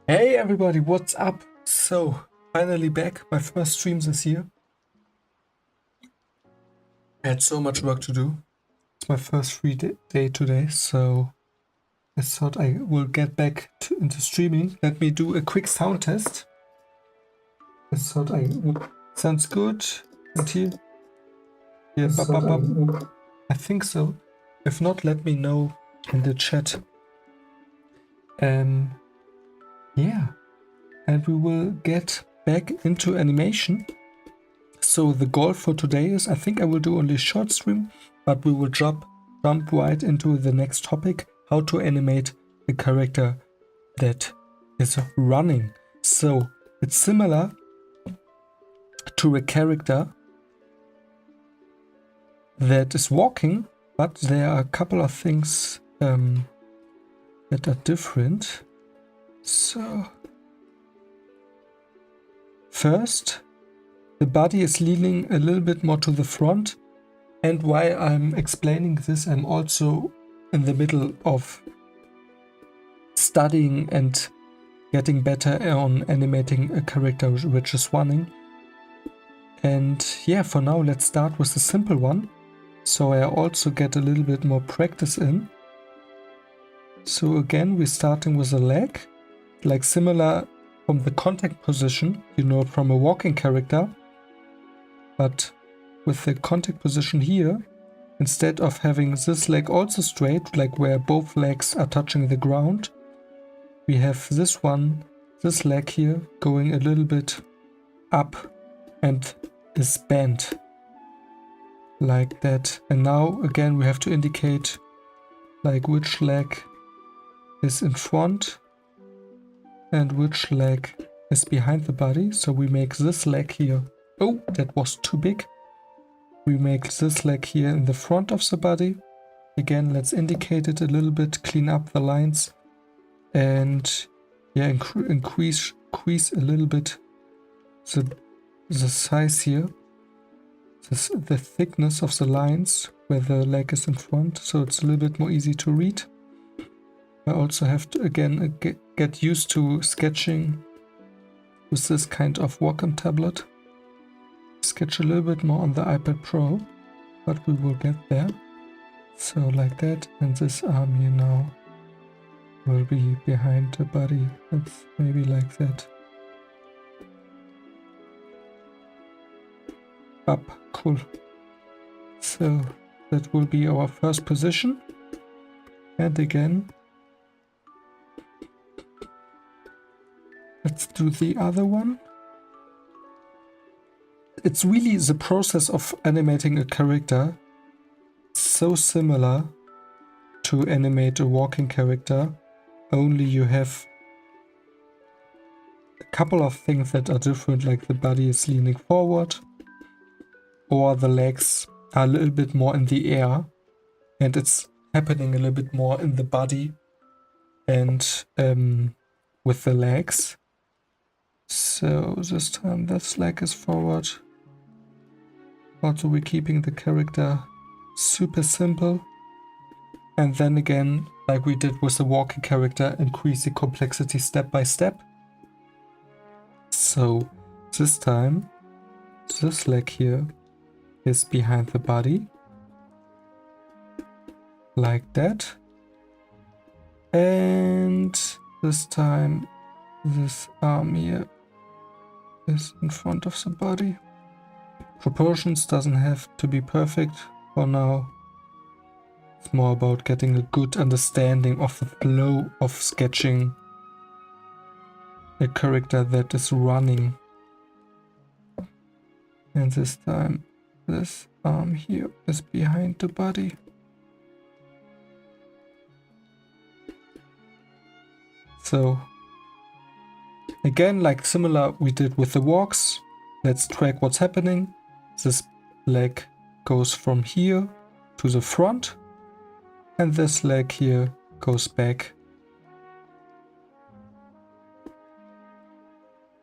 Hey everybody, what's up? So, finally back, my first stream this year. I had so much work to do. It's my first free day today, so I thought I will get back into streaming. Let me do a quick sound test. I thought sounds good. And here, yeah, I think so. If not, let me know in the chat. Yeah, and we will get back into animation. So the goal for today is, I think I will do only a short stream, but we will jump right into the next topic, how to animate a character that is running. So it's similar to a character that is walking, but there are a couple of things that are different. So first, the body is leaning a little bit more to the front. And while I'm explaining this, I'm also in the middle of studying and getting better on animating a character which is running. And yeah, for now, let's start with the simple one. So I also get a little bit more practice in. So again, we're starting with a leg, like similar from the contact position, you know, from a walking character. But with the contact position here, instead of having this leg also straight, like where both legs are touching the ground, we have this leg here going a little bit up and is bent like that. And now again we have to indicate like which leg is in front and which leg is behind the body. So we make this leg here, oh, that was too big. We make this leg here in the front of the body. Again, let's indicate it a little bit, clean up the lines, and yeah, increase a little bit the size here, the thickness of the lines where the leg is in front, so it's a little bit more easy to read. I also have to again get used to sketching with this kind of Wacom tablet. Sketch a little bit more on the iPad Pro, but we will get there. So like that, and this arm here now will be behind the body. It's maybe like that. Up, cool. So that will be our first position. And again, let's do the other one. It's really the process of animating a character so similar to animate a walking character, only you have a couple of things that are different, like the body is leaning forward or the legs are a little bit more in the air, and it's happening a little bit more in the body and with the legs. So this time this leg is forward. Also we're keeping the character super simple. And then again, like we did with the walking character, increase the complexity step by step. So this time, this leg here is behind the body. Like that. And this time, this arm here is in front of the body. Proportions doesn't have to be perfect for now. It's more about getting a good understanding of the flow of sketching a character that is running. And this time, this arm here is behind the body. So, again, like similar we did with the walks, let's track what's happening. This leg goes from here to the front, and this leg here goes back.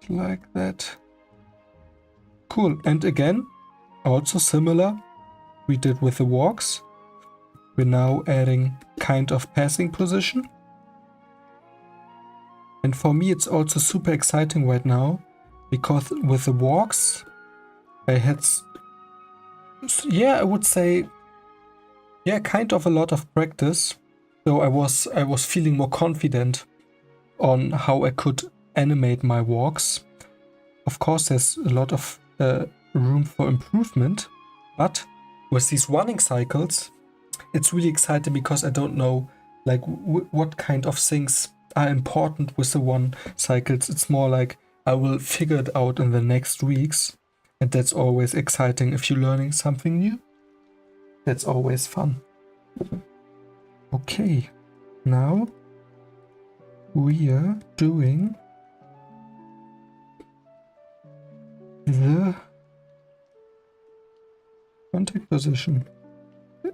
Like that. Cool. And again, also similar we did with the walks. We're now adding kind of passing position. And for me it's also super exciting right now, because with the walks I had, yeah, I would say, yeah, kind of a lot of practice. So I was feeling more confident on how I could animate my walks. Of course, there's a lot of room for improvement, but with these running cycles, it's really exciting because I don't know like what kind of things are important with the one cycles. It's more like I will figure it out in the next weeks, and that's always exciting if you're learning something new. That's always fun. Okay, now we are doing the contact position,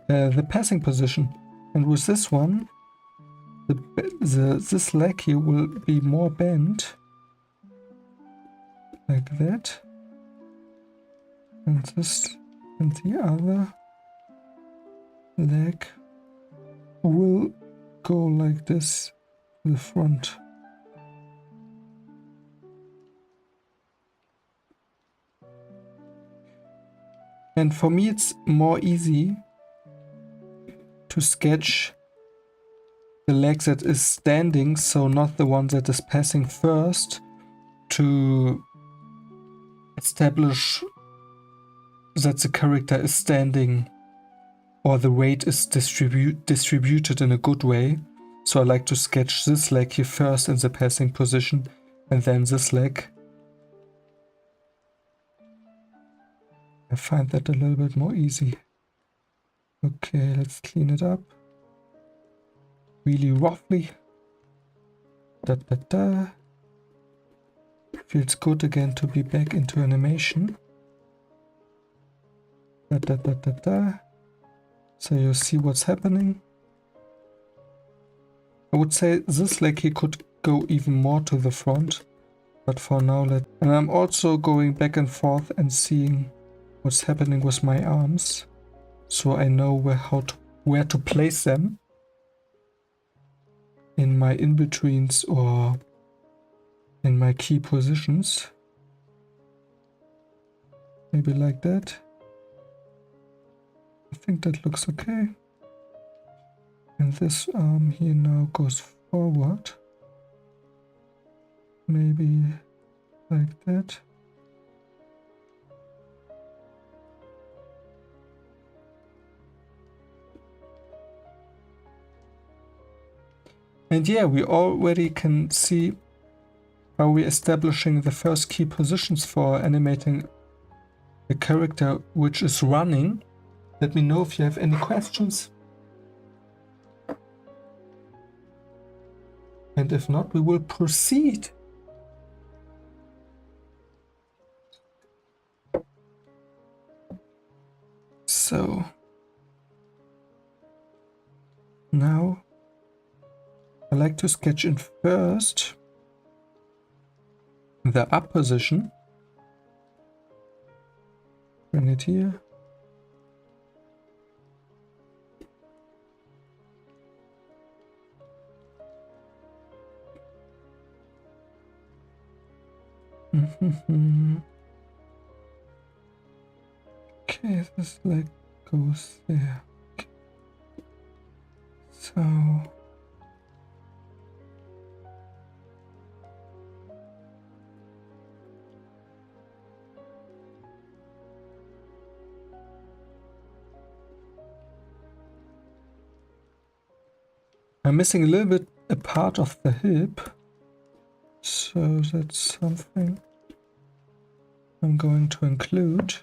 the passing position, and with this one, this leg here will be more bent, like that, and this and the other leg will go like this to the front. And for me it's more easy to sketch the leg that is standing, so not the one that is passing first, to establish that the character is standing or the weight is distributed in a good way. So I like to sketch this leg here first in the passing position, and then this leg. I find that a little bit more easy. Okay, let's clean it up. Really roughly. Da da da. Feels good again to be back into animation. Da da da da da. So you see what's happening. I would say this leg here could go even more to the front, but for now and I'm also going back and forth and seeing what's happening with my arms, so I know where to place them in my in-betweens or in my key positions. Maybe like that. I think that looks okay. And this arm here now goes forward. Maybe like that. And yeah, we already can see how we're establishing the first key positions for animating a character which is running. Let me know if you have any questions. And if not, we will proceed. So now I like to sketch in first the up position. Bring it here. Okay, this leg goes there. Okay. So I'm missing a little bit a part of the hip, so that's something I'm going to include.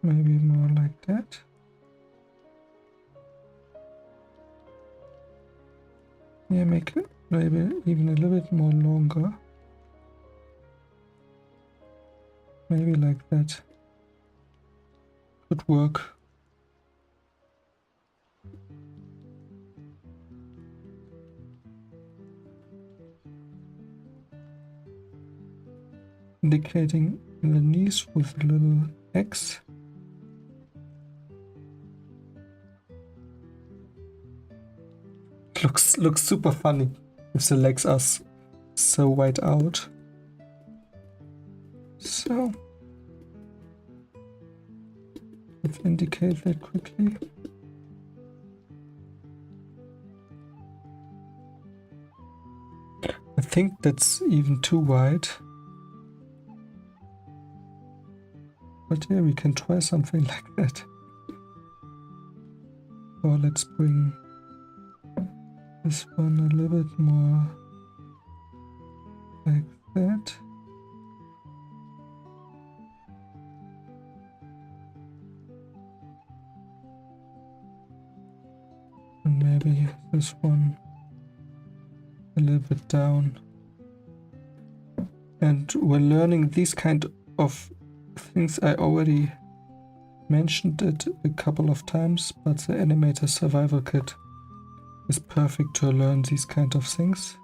Maybe more like that. Yeah, make it maybe even a little bit more longer. Maybe like that. Could work. Indicating the knees with a little X. Looks super funny if the legs are so wide out. So let's indicate that quickly. I think that's even too wide. But yeah, we can try something like that. Or let's bring this one a little bit more like that. And maybe this one a little bit down. And we're learning these kind of things. I already mentioned it a couple of times, but the Animator Survival Kit is perfect to learn these kind of things.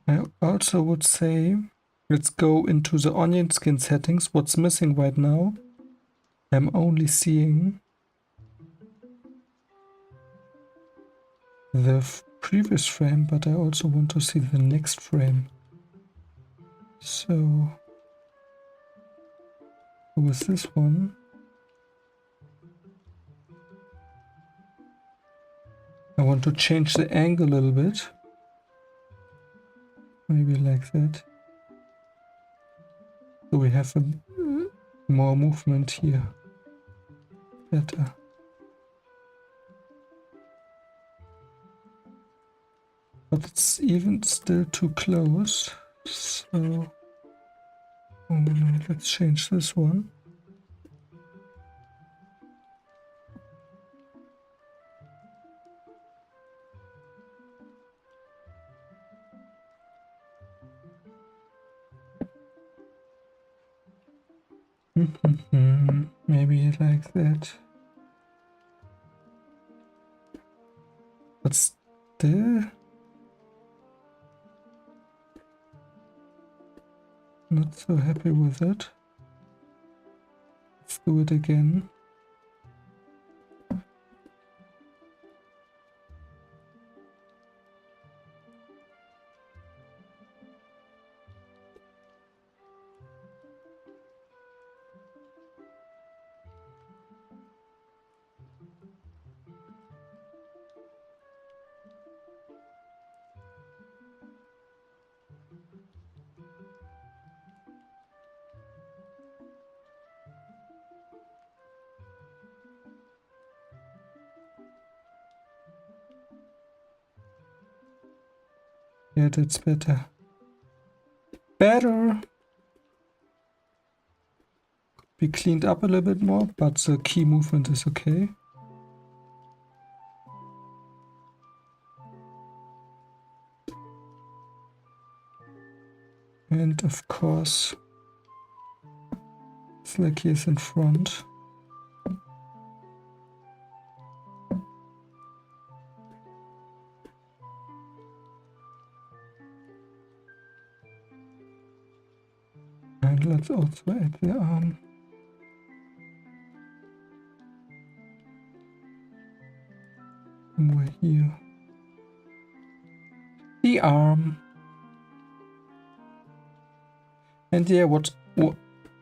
I also would say, let's go into the onion skin settings. What's missing right now? I'm only seeing the previous frame, but I also want to see the next frame. So with this one, I want to change the angle a little bit. Maybe like that. So we have more movement here. Better. But it's even still too close. So let's change this one. Maybe like that. But still not so happy with it. Let's do it again. Yeah, that's better. Better! Be cleaned up a little bit more, but the key movement is okay. And of course, it's like he is in front. And let's also add the arm. Somewhere here. The arm. And yeah, what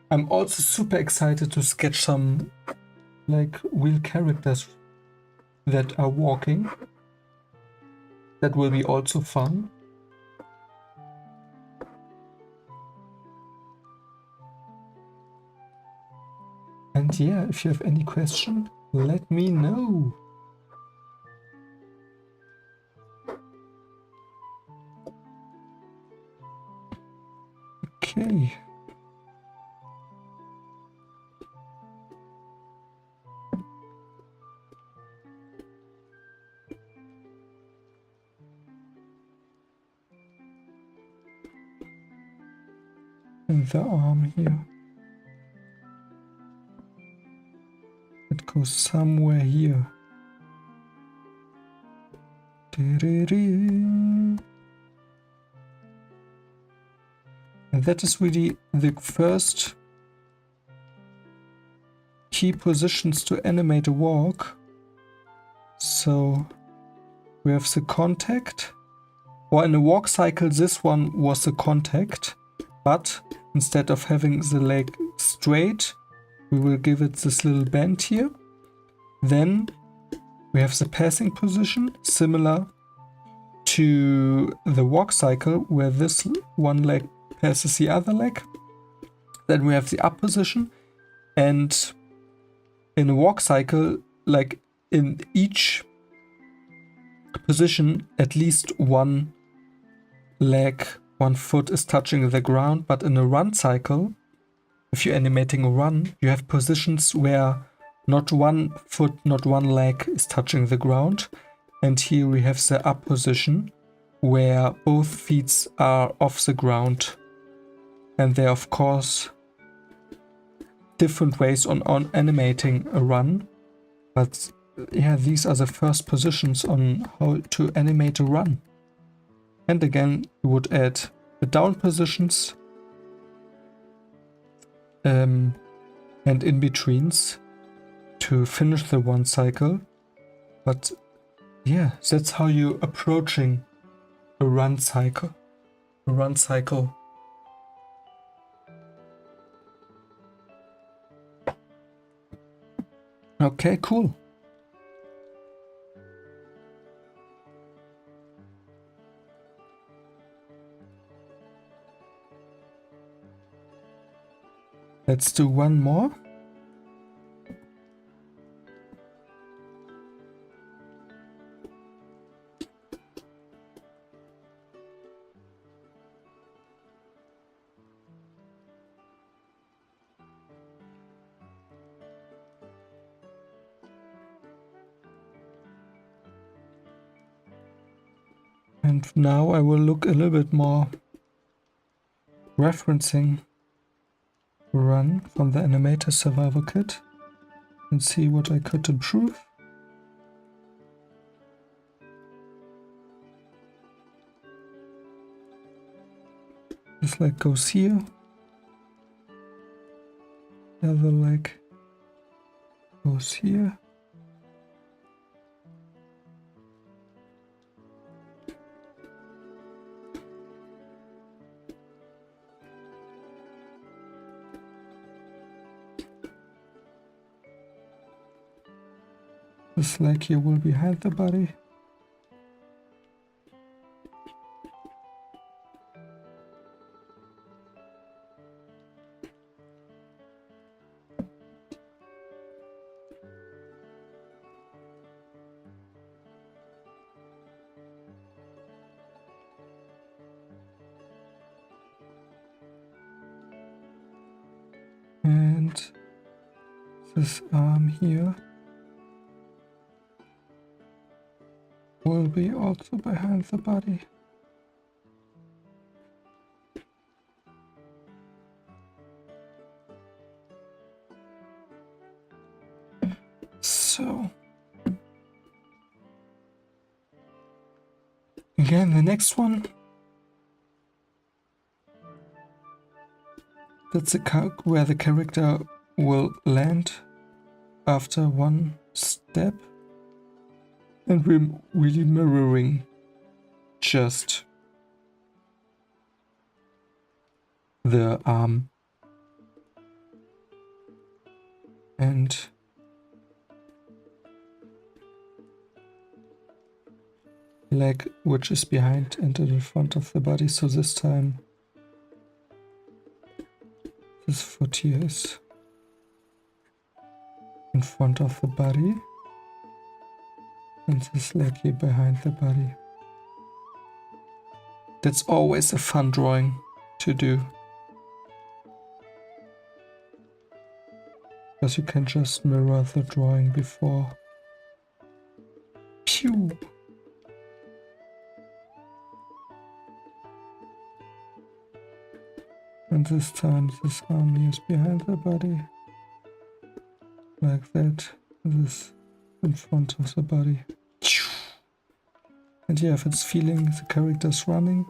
I'm also super excited to sketch some like real characters that are walking. That will be also fun. And yeah, if you have any question, let me know. Okay. And the arm here. it go somewhere here. And that is really the first key positions to animate a walk. So we have the contact, or in a walk cycle this one was the contact, but instead of having the leg straight, we will give it this little bend here. Then we have the passing position, similar to the walk cycle where this one leg passes the other leg. Then we have the up position, and in a walk cycle, like in each position, at least one leg, one foot is touching the ground. But in a run cycle, if you're animating a run, you have positions where not one foot, not one leg is touching the ground. And here we have the up position where both feet are off the ground. And there are of course different ways on animating a run. But yeah, these are the first positions on how to animate a run. And again, you would add the down positions and in-betweens to finish the one cycle. But yeah, that's how you're approaching a run cycle. A run cycle. Okay, cool. Let's do one more. And now I will look a little bit more referencing run from the Animator Survival Kit and see what I could improve. This leg goes here. The other leg goes here. This leg here will be behind the body. And this arm here will be also behind the body. So again, the next one, that's where the character will land after one step, and we're really mirroring just the arm and leg, which is behind and in front of the body. So this time this foot here is in front of the body and this leg here behind the body. That's always a fun drawing to do, because you can just mirror the drawing before. Pew! And this time this arm is behind the body, like that. this in front of the body. And yeah, if it's feeling the character's running,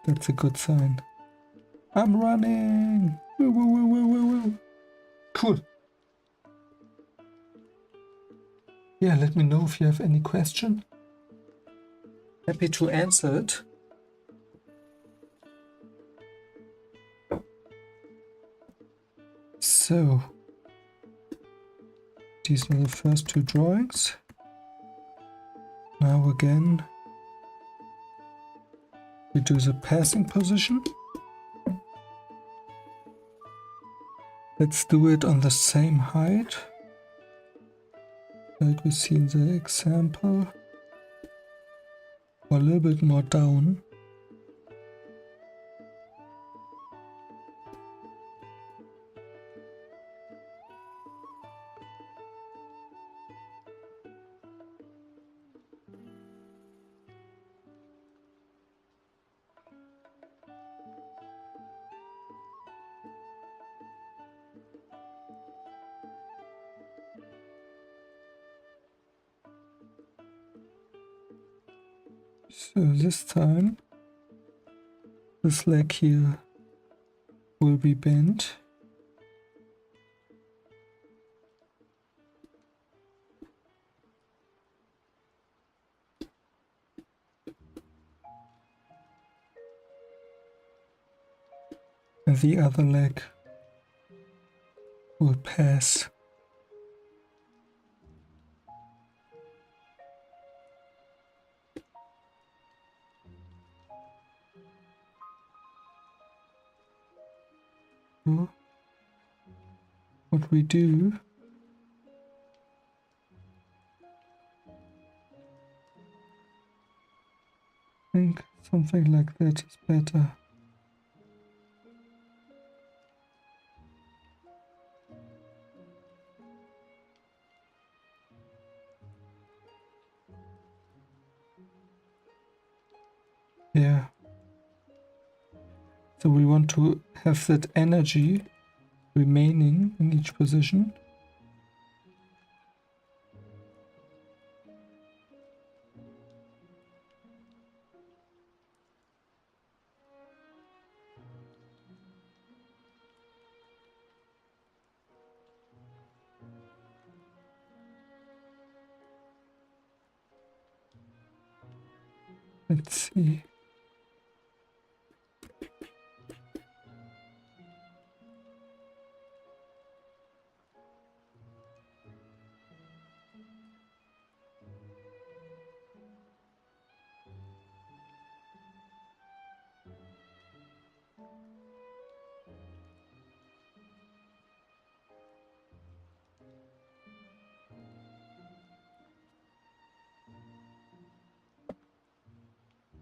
that's a good sign. I'm running! Woo, woo, woo, woo, woo, woo. Cool. Yeah, let me know if you have any question. Happy to answer it. So, these are the first two drawings. Now again, we do the passing position. Let's do it on the same height, like we see in the example, or a little bit more down. So this time, this leg here will be bent. And the other leg will pass. So what we do, I think something like that is better. Yeah. So we want to have that energy remaining in each position. Let's see.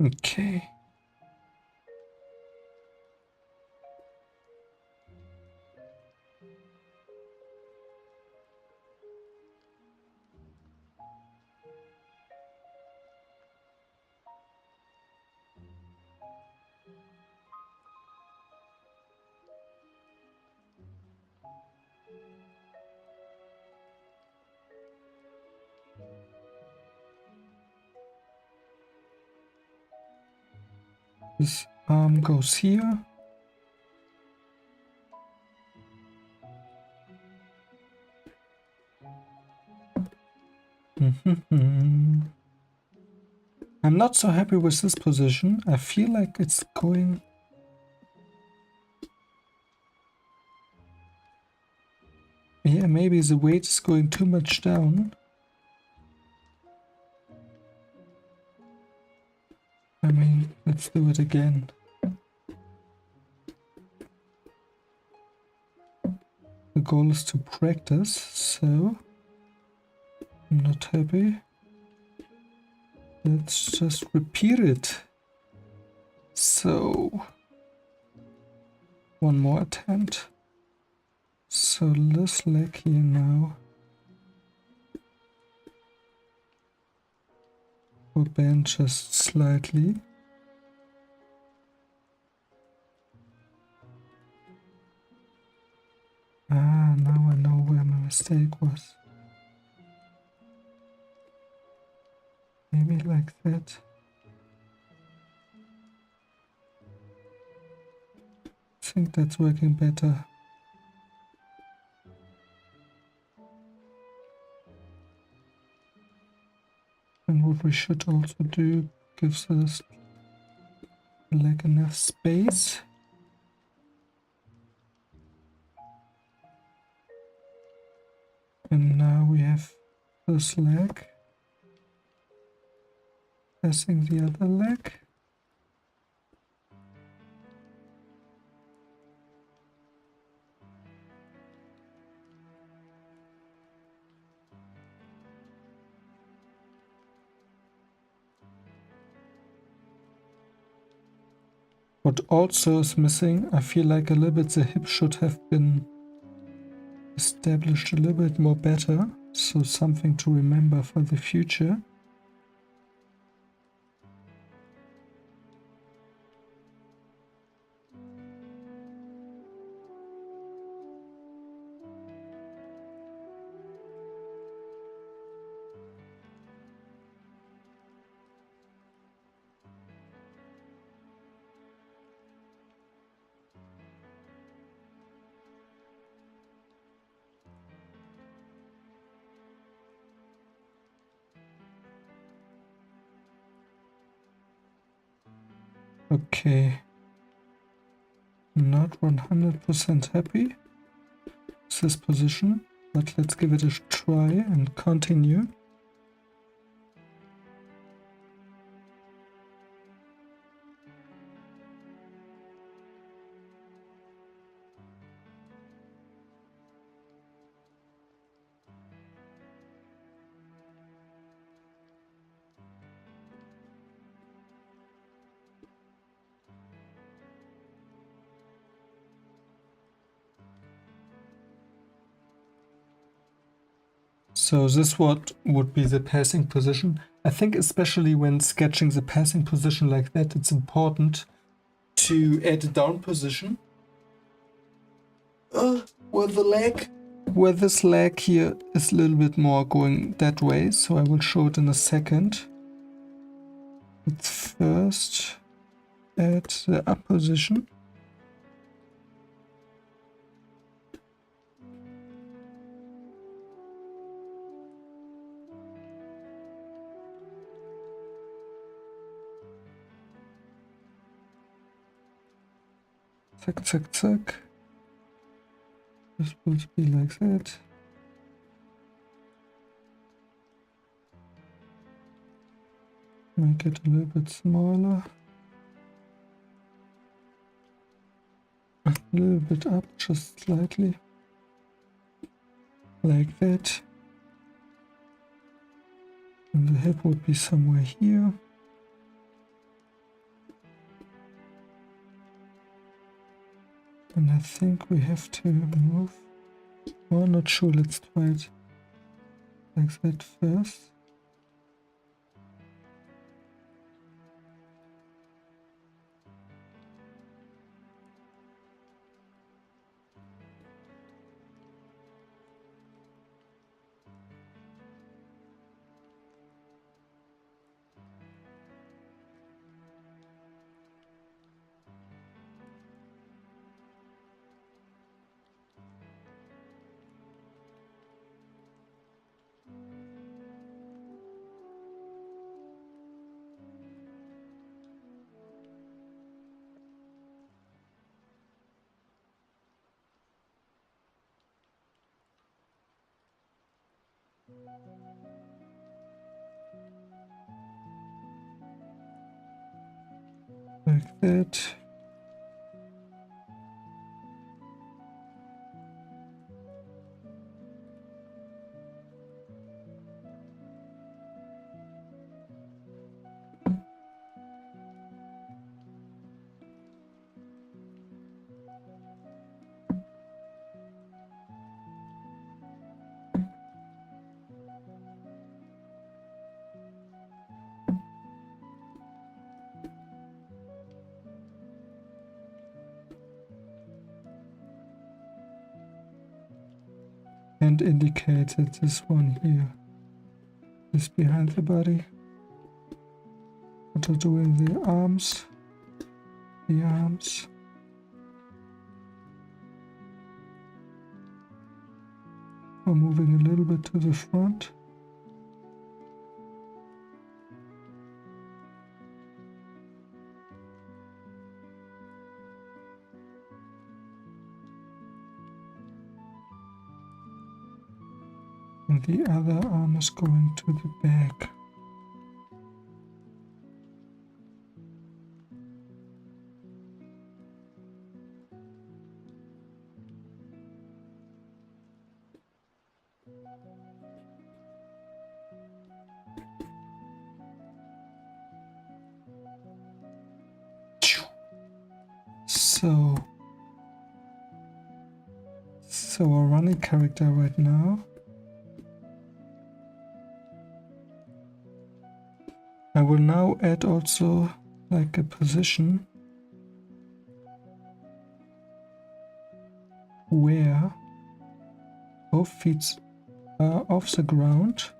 Okay. This arm goes here. I'm not so happy with this position. I feel like it's going... Yeah, maybe the weight is going too much down. I mean, let's do it again. The goal is to practice, so I'm not happy. Let's just repeat it. So, one more attempt. So this leg here now will bend just slightly. Ah, now I know where my mistake was. Maybe like that. I think that's working better. And what we should also do gives us like enough space. And now we have this leg passing the other leg. What also is missing, I feel like a little bit the hip should have been established a little bit more better. So something to remember for the future. Okay. Not 100% happy with this position, but let's give it a try and continue. So this would be the passing position. I think especially when sketching the passing position like that, it's important to add a down position. Where this leg here is a little bit more going that way, so I will show it in a second. Let's first add the up position. Zack, zack, zack. This would be like that. Make it a little bit smaller. A little bit up, just slightly. Like that. And the hip would be somewhere here. And I think we have to move. Oh, not sure, let's try it like that first. Like that. And indicate that this one here is behind the body. What are doing the arms? The arms. Are moving a little bit to the front. And the other arm is going to the back. So our running character right now. I will now add also like a position where both feet are off the ground.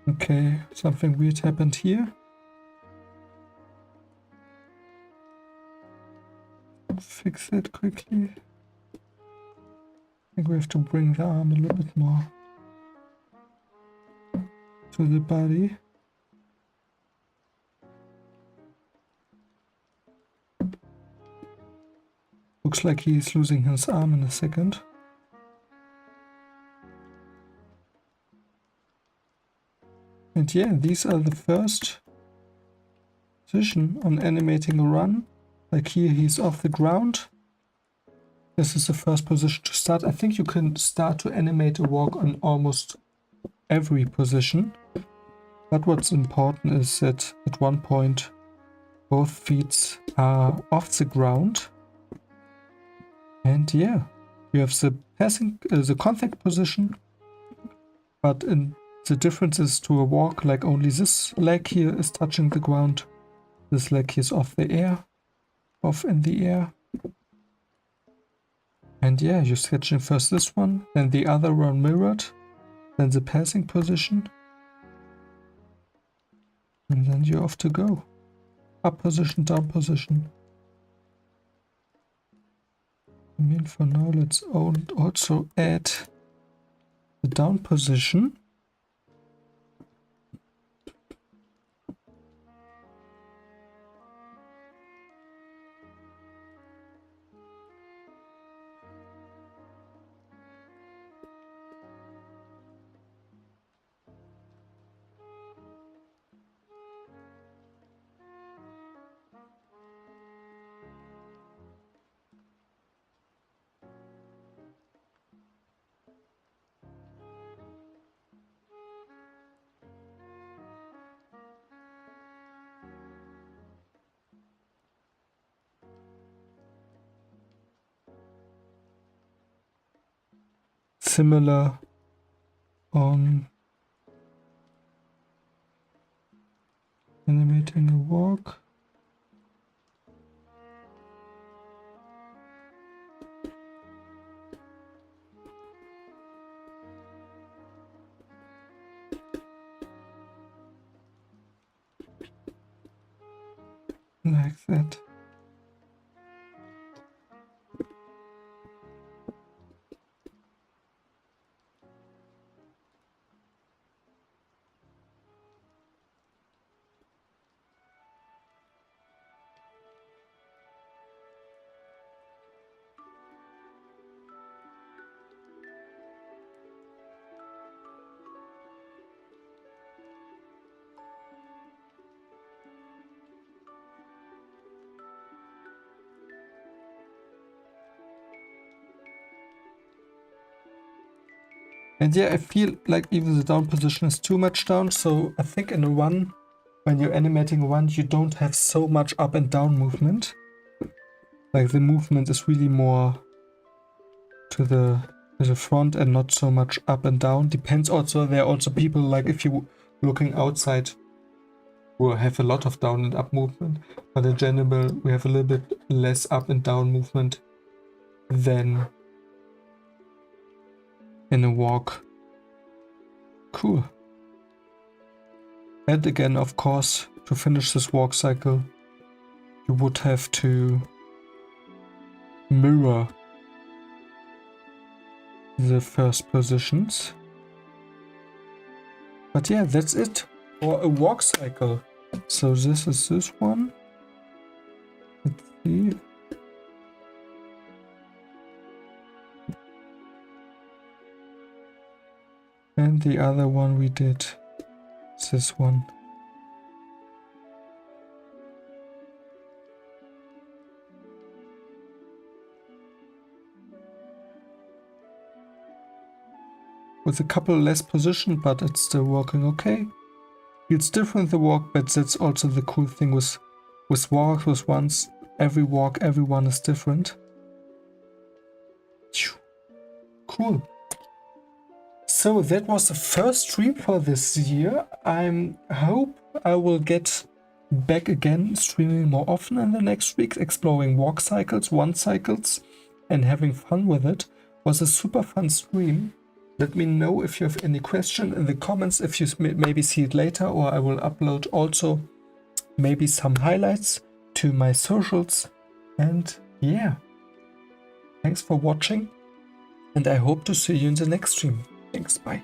Okay, something weird happened here. Fix it quickly. I think we have to bring the arm a little bit more to the body. Looks like he's losing his arm in a second. And yeah, these are the first position on animating a run. Like here, he's off the ground. This is the first position to start. I think you can start to animate a walk on almost every position. But what's important is that at one point, both feet are off the ground. And yeah, you have the the contact position, but the difference is to a walk, like only this leg here is touching the ground. This leg is off in the air. And yeah, you're sketching first this one, then the other one mirrored, then the passing position. And then you're off to go. Up position, down position. I mean, for now, let's also add the down position. similar on animating a walk. Like that. And yeah, I feel like even the down position is too much down, so I think in a one, when you're animating one, you don't have so much up and down movement. Like the movement is really more to the front and not so much up and down. Depends also, there are also people, like if you're looking outside, who have a lot of down and up movement, but in general we have a little bit less up and down movement than in a walk. Cool. And again, of course, to finish this walk cycle, you would have to mirror the first positions. But yeah, that's it for a walk cycle. So this is this one. Let's see. And the other one we did is this one. With a couple less position, but it's still working okay. It's different, the walk, but that's also the cool thing with walks, with ones. Every walk, everyone is different. Cool. So that was the first stream for this year. I hope I will get back again streaming more often in the next weeks, exploring walk cycles, one cycles, and having fun with it. It was a super fun stream. Let me know if you have any question in the comments, if you maybe see it later, or I will upload also maybe some highlights to my socials. And yeah, thanks for watching, and I hope to see you in the next stream. Thanks, bye.